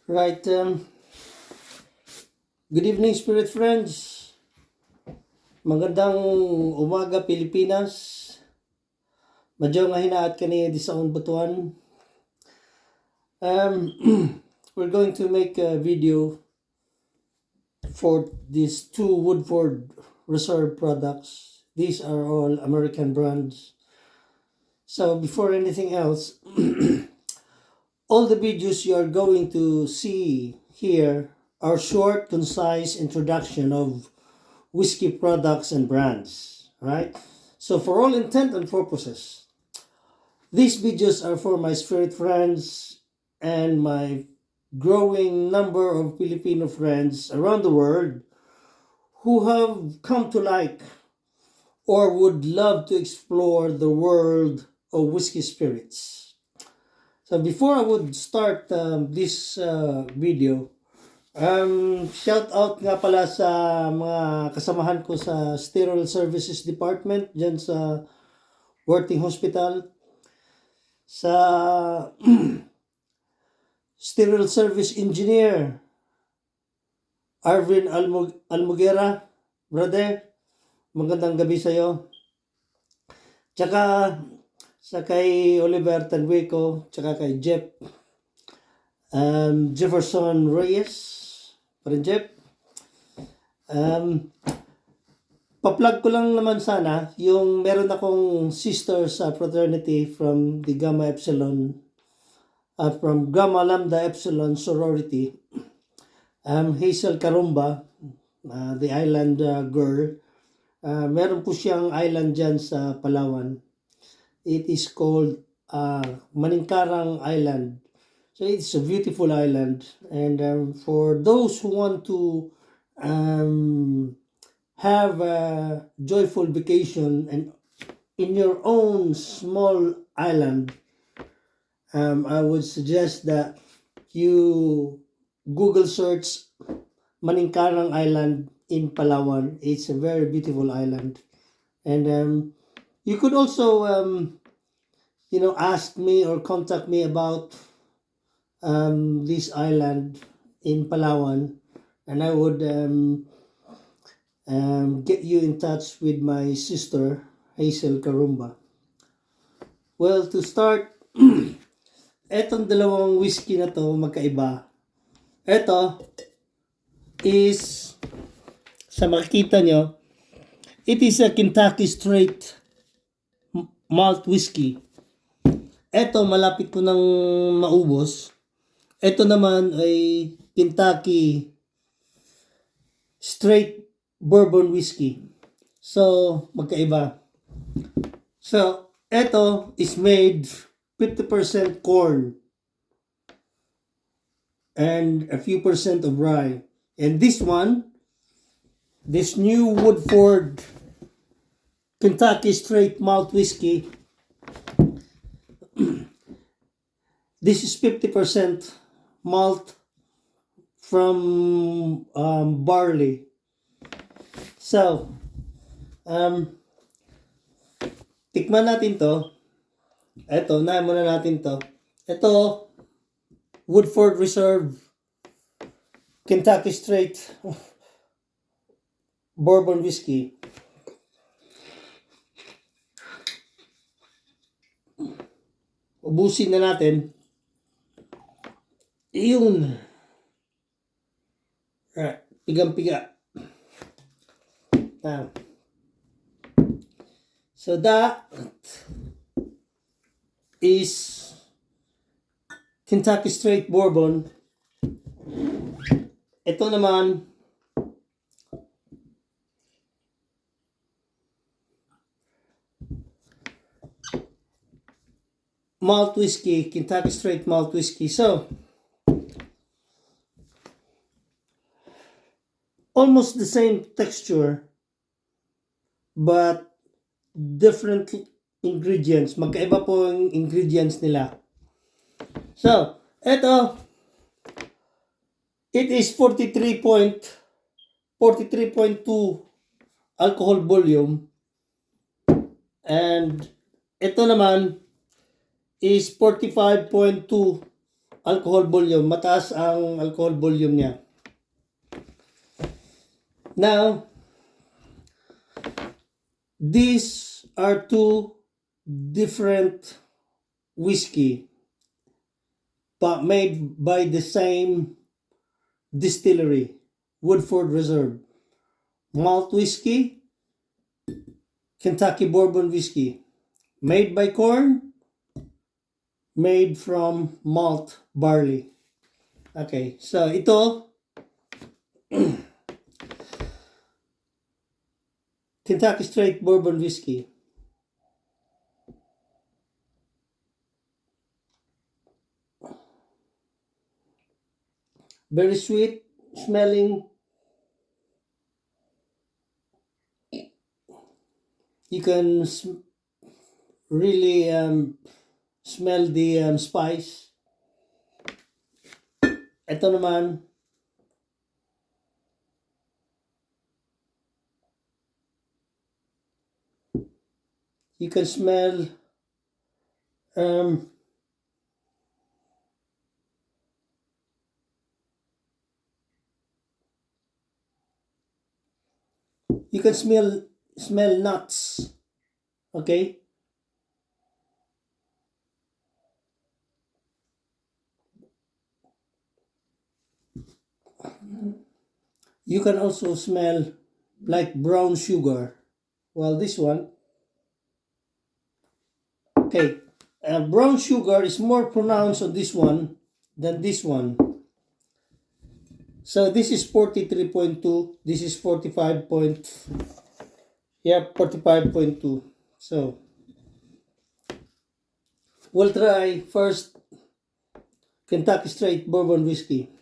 Right. Good evening, spirit friends. Magandang umaga, Pilipinas. Madyo nga hinaat kani di sa butuan. We're going to make a video for these two Woodford Reserve products. These are all American brands. So before anything else, all the videos you are going to see here are short, concise introduction of whiskey products and brands, right? So for all intent and purposes, these videos are for my spirit friends and my growing number of Filipino friends around the world who have come to like or would love to explore the world of whiskey spirits. So before I would start this video, shout out nga pala sa mga kasamahan ko sa Sterile Services Department dyan sa Worthing Hospital, sa Sterile Service Engineer Arvin Almugera, brother, magandang gabi sa'yo. Tsaka sa kay Oliver Tanwico, tsaka kay Jeff Jefferson Reyes, parin Jeff. Pa-plug ko lang naman sana yung meron akong sister sa fraternity from the Gamma Epsilon, from Gamma Lambda Epsilon sorority, Hazel Karumba, the island girl. Meron po siyang island dyan sa Palawan. It is called Maningkarang Island. So it's a beautiful island, and for those who want to have a joyful vacation and in your own small island, I would suggest that you Google search Maningkarang Island in Palawan. It's a very beautiful island, and you could also ask me or contact me about this island in Palawan, and I would get you in touch with my sister Hazel Karumba. Well, to start, etong dalawang whiskey na to magkaiba. Ito is, sa makikita nyo, it is a Kentucky Straight Malt Whiskey. Ito malapit ko nang maubos. Ito naman ay Kentucky Straight Bourbon Whiskey. So, magkaiba. So, ito is made 50% corn and a few percent of rye. And this one, this new Woodford Kentucky Straight Malt Whiskey, this is 50% malt from barley. So, tikman natin to. Ito, unahin muna natin to. Ito, Woodford Reserve Kentucky Straight Bourbon Whiskey. Ubusin na natin. Iyon. Right. Pigang-piga. Now. So that is Kentucky Straight Bourbon. Ito naman malt whiskey, Kentucky Straight Malt Whiskey. So, almost the same texture, but different ingredients. Magkaiba po yung ingredients nila. So, ito, it is 43.2 alcohol volume, and ito naman is 45.2 alcohol volume. Mataas ang alcohol volume niya. Now, these are two different whiskey, but made by the same distillery, Woodford Reserve. Malt whiskey, Kentucky Bourbon whiskey. Made by corn, made from malt barley. Okay, so ito, Kentucky Straight Bourbon whiskey. Very sweet smelling. You can really smell the spice. Ito naman, you can smell you can smell nuts. Okay? You can also smell like brown sugar. Well, this one, okay, brown sugar is more pronounced on this one than this one. So this is 43.2. This is 45.2. So we'll try first Kentucky Straight Bourbon whiskey.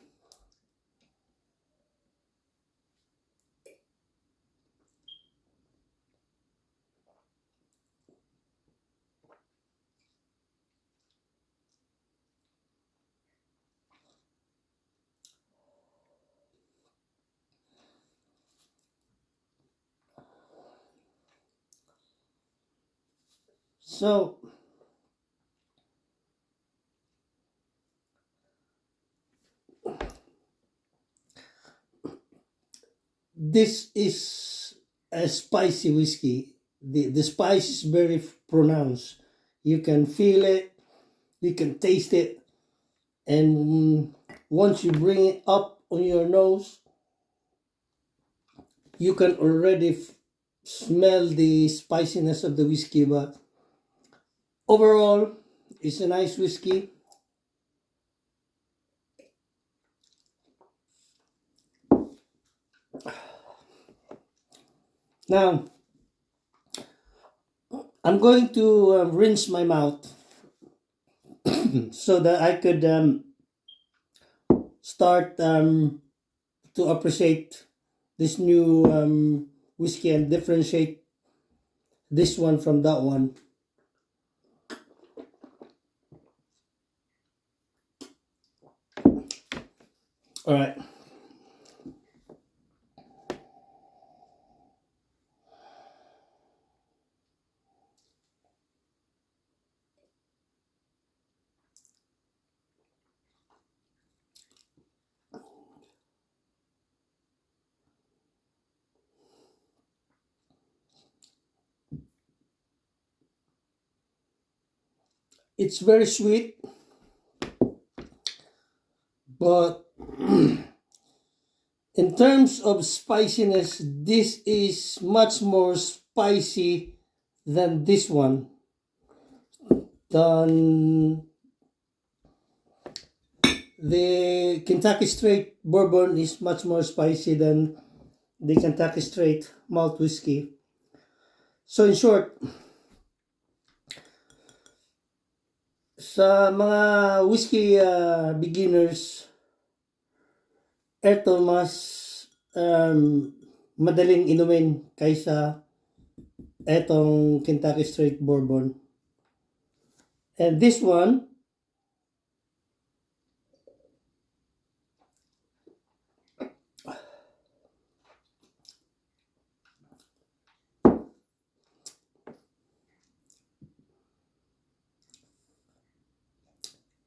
So this is a spicy whiskey. The spice is very pronounced. You can feel it, you can taste it, and once you bring it up on your nose, you can already smell the spiciness of the whiskey. But overall, it's a nice whiskey. Now, I'm going to rinse my mouth so that I could start to appreciate this new whiskey and differentiate this one from that one. All right. It's very sweet, but in terms of spiciness, this is much more spicy than this one. Than the Kentucky Straight Bourbon is much more spicy than the Kentucky Straight Malt Whiskey. So in short, sa mga whiskey beginners, eto mas madaling inumin kaysa etong Kentucky Straight Bourbon. And this one,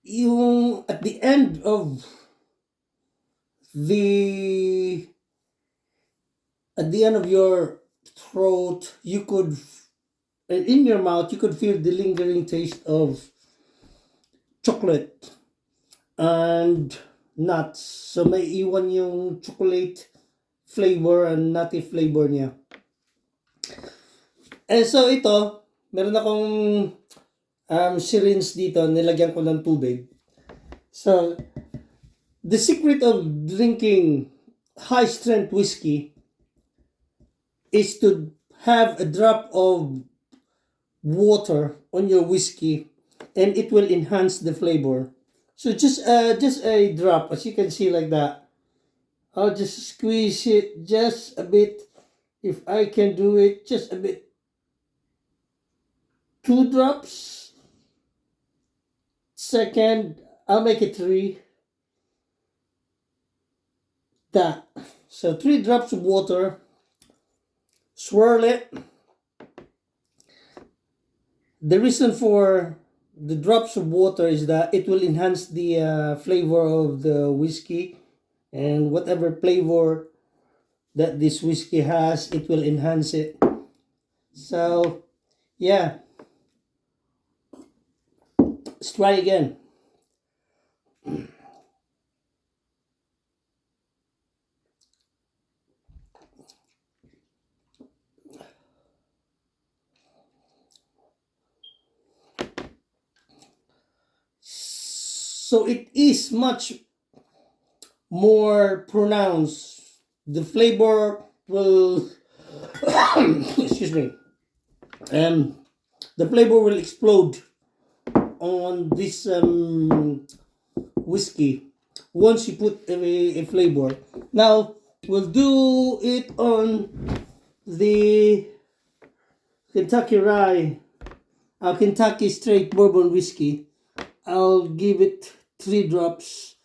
yung at the end of the your throat, you could in your mouth you could feel the lingering taste of chocolate and nuts. So may iwan yung chocolate flavor and nutty flavor niya. And so ito, meron akong syringe dito, nilagyan ko ng tubig. So, the secret of drinking high-strength whiskey is to have a drop of water on your whiskey and it will enhance the flavor. So just a drop, as you can see like that. I'll just squeeze it just a bit, if I can do it, just a bit. 2 drops. Second, I'll make it 3. That. So 3 drops of water. Swirl it. The reason for the drops of water is that it will enhance the flavor of the whiskey, and whatever flavor that this whiskey has, it will enhance it. So yeah, let's try again. So it is much more pronounced. The flavor will excuse me, the flavor will explode on this whiskey once you put a flavor. Now we'll do it on the Kentucky Rye, Kentucky Straight Bourbon whiskey. I'll give it 3 drops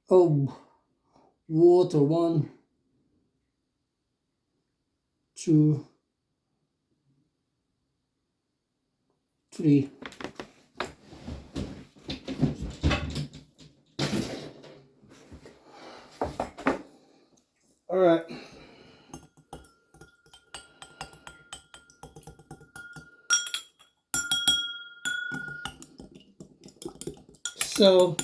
of water. 1, 2, 3. All right. So,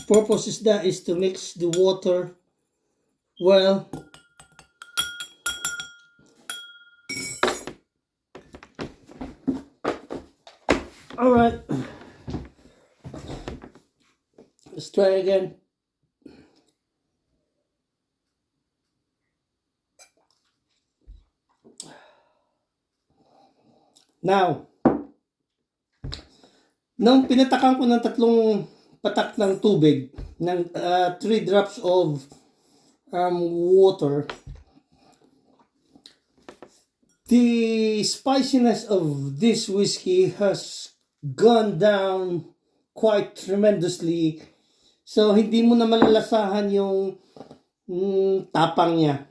purpose is to mix the water well. All right. Let's try again. Now, nung pinatakan ko ng 3 patak ng tubig, ng 3 drops of water, the spiciness of this whiskey has gone down quite tremendously. So, hindi mo na malalasahan yung tapang niya.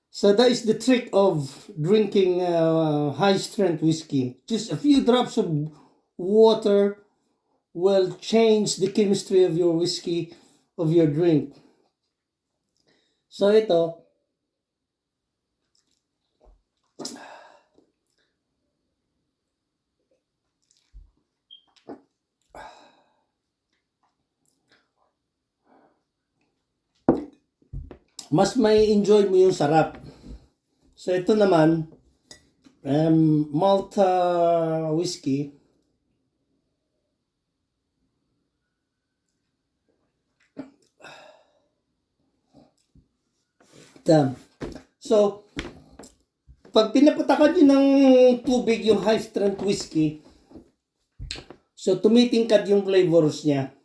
So, that is the trick of drinking high-strength whiskey. Just a few drops of water will change the chemistry of your whiskey, of your drink. So, ito, mas may enjoy mo yung sarap. So ito naman, malt whiskey. So, pag pinapatakan nyo ng tubig yung high strength whiskey, so tumitingkad yung flavors niya.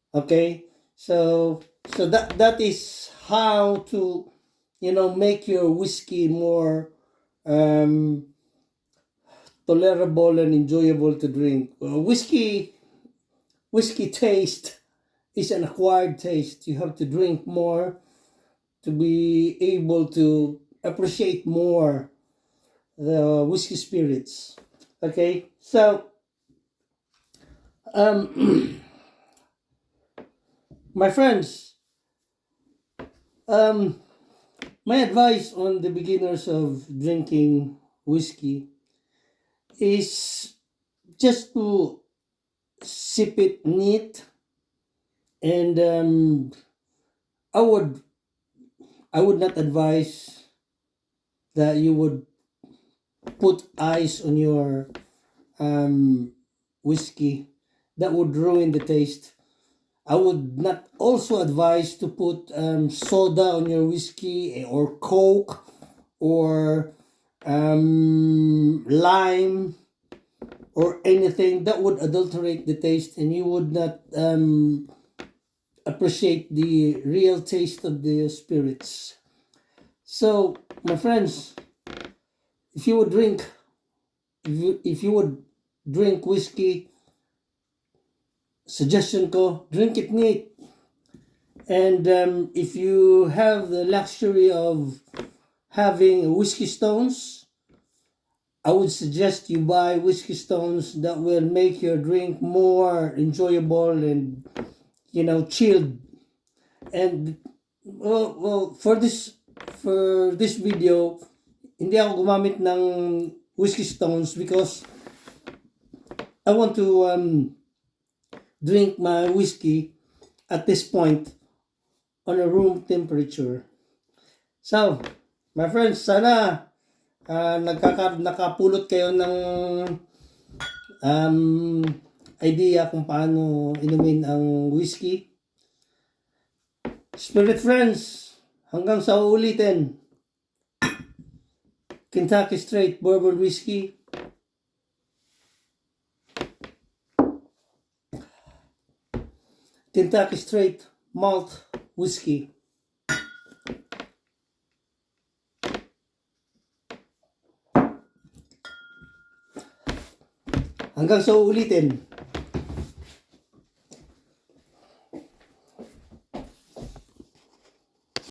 Okay? So that is how to, make your whiskey more tolerable and enjoyable to drink. Whiskey taste is an acquired taste. You have to drink more to be able to appreciate more the whiskey spirits. Okay, so Um, my friends, um, my advice on the beginners of drinking whiskey is just to sip it neat, and I would I would not advise that you would put ice on your whiskey. That would ruin the taste. I would not also advise to put soda on your whiskey, or Coke, or lime, or anything that would adulterate the taste, and you would not appreciate the real taste of the spirits. So, my friends, if you would drink, if you would drink whiskey, suggestion ko, drink it neat. And if you have the luxury of having whiskey stones, I would suggest you buy whiskey stones that will make your drink more enjoyable and, chilled. And well, for this video, hindi ako gumamit ng whiskey stones because I want to drink my whiskey at this point on a room temperature. So, my friends, sana nakapulot kayo ng idea kung paano inumin ang whiskey. Spirit friends, hanggang sa uulitin, Kentucky Straight Bourbon Whiskey, Kentucky Straight Malt Whiskey. Hanggang sa uulitin.